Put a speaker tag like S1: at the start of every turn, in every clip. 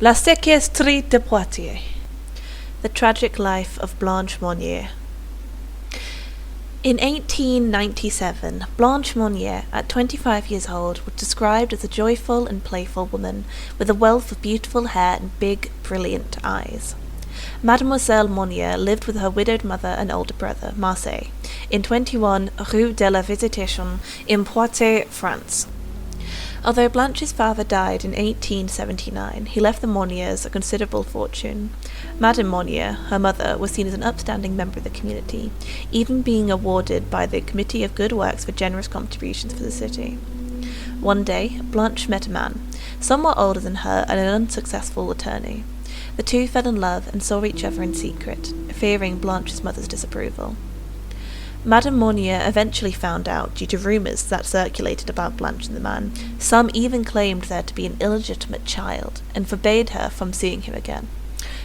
S1: La séquestrie de Poitiers. The Tragic Life of Blanche Monnier. In 1897, Blanche Monnier, at 25 years old, was described as a joyful and playful woman with a wealth of beautiful hair and big, brilliant eyes. Mademoiselle Monnier lived with her widowed mother and older brother, Marseille, in 21 Rue de la Visitation in Poitiers, France. Although Blanche's father died in 1879, he left the Monniers a considerable fortune. Madame Monnier, her mother, was seen as an upstanding member of the community, even being awarded by the Committee of Good Works for generous contributions for the city. One day, Blanche met a man, somewhat older than her and an unsuccessful attorney. The two fell in love and saw each other in secret, fearing Blanche's mother's disapproval. Madame Monnier eventually found out, due to rumours that circulated about Blanche and the man. Some even claimed there to be an illegitimate child, and forbade her from seeing him again.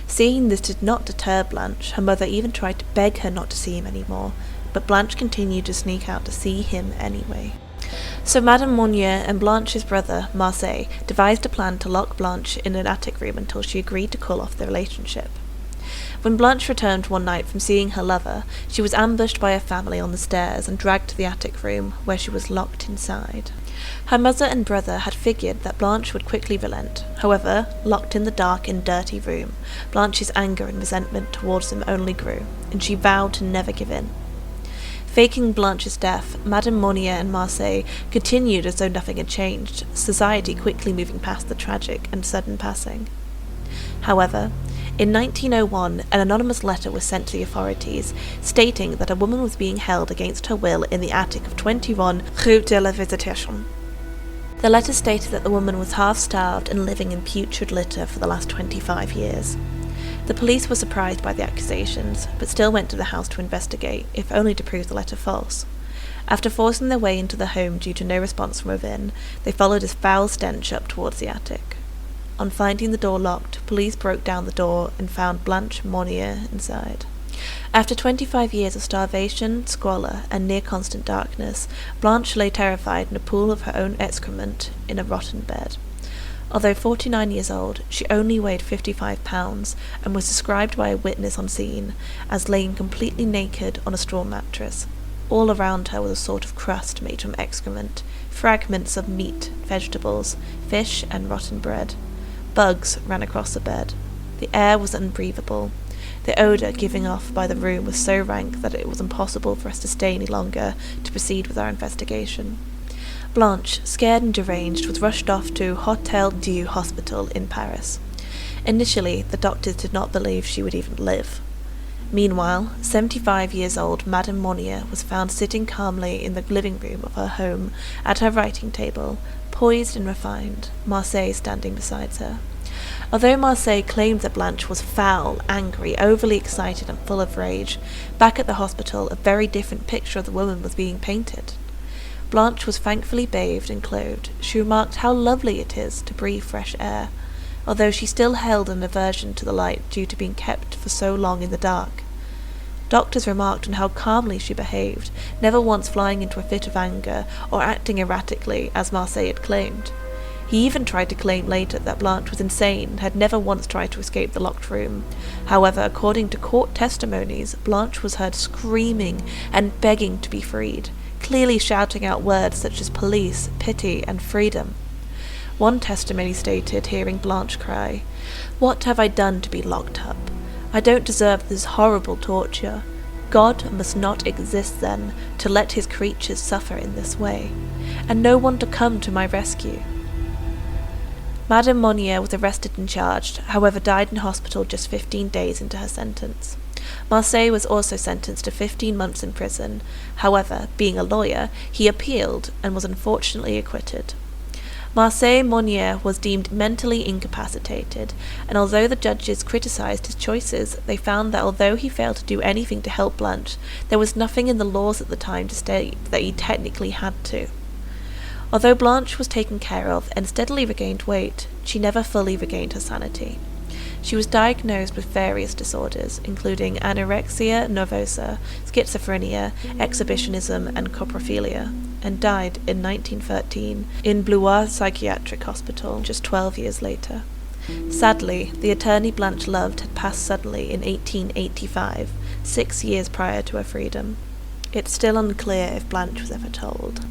S1: Seeing this did not deter Blanche, her mother even tried to beg her not to see him any more, but Blanche continued to sneak out to see him anyway. So Madame Monnier and Blanche's brother, Marseille, devised a plan to lock Blanche in an attic room until she agreed to call off the relationship. When Blanche returned one night from seeing her lover, she was ambushed by a family on the stairs and dragged to the attic room, where she was locked inside. Her mother and brother had figured that Blanche would quickly relent. However, locked in the dark and dirty room, Blanche's anger and resentment towards them only grew, and she vowed to never give in. Faking Blanche's death, Madame Monnier and Marseille continued as though nothing had changed, society quickly moving past the tragic and sudden passing. However, in 1901, an anonymous letter was sent to the authorities, stating that a woman was being held against her will in the attic of 21 Rue de la Visitation. The letter stated that the woman was half-starved and living in putrid litter for the last 25 years. The police were surprised by the accusations, but still went to the house to investigate, if only to prove the letter false. After forcing their way into the home due to no response from within, they followed a foul stench up towards the attic. On finding the door locked, police broke down the door and found Blanche Monnier inside. After 25 years of starvation, squalor, and near-constant darkness, Blanche lay terrified in a pool of her own excrement in a rotten bed. Although 49 years old, she only weighed 55 pounds and was described by a witness on scene as laying completely naked on a straw mattress. All around her was a sort of crust made from excrement, fragments of meat, vegetables, fish, and rotten bread. Bugs ran across the bed. The air was unbreathable. The odour given off by the room was so rank that it was impossible for us to stay any longer to proceed with our investigation. Blanche, scared and deranged, was rushed off to Hôtel Dieu Hospital in Paris. Initially, the doctors did not believe she would even live. Meanwhile, 75 years old Madame Monnier was found sitting calmly in the living room of her home at her writing table, poised and refined, Marseille standing beside her. Although Marseille claimed that Blanche was foul, angry, overly excited and full of rage, back at the hospital a very different picture of the woman was being painted. Blanche was thankfully bathed and clothed. She remarked how lovely it is to breathe fresh air, although she still held an aversion to the light due to being kept for so long in the dark. Doctors remarked on how calmly she behaved, never once flying into a fit of anger or acting erratically, as Marseille had claimed. He even tried to claim later that Blanche was insane and had never once tried to escape the locked room. However, according to court testimonies, Blanche was heard screaming and begging to be freed, clearly shouting out words such as police, pity, and freedom. One testimony stated hearing Blanche cry, "What have I done to be locked up? I don't deserve this horrible torture. God must not exist, then, to let his creatures suffer in this way, and no one to come to my rescue." Madame Monnier was arrested and charged, however died in hospital just 15 days into her sentence. Marseille was also sentenced to 15 months in prison. However, being a lawyer, he appealed and was unfortunately acquitted. Marseille Monnier was deemed mentally incapacitated, and although the judges criticised his choices, they found that although he failed to do anything to help Blanche, there was nothing in the laws at the time to state that he technically had to. Although Blanche was taken care of and steadily regained weight, she never fully regained her sanity. She was diagnosed with various disorders, including anorexia nervosa, schizophrenia, exhibitionism, and coprophilia, and died in 1913 in Blois Psychiatric Hospital just 12 years later. Sadly, the attorney Blanche loved had passed suddenly in 1885, 6 years prior to her freedom. It's still unclear if Blanche was ever told.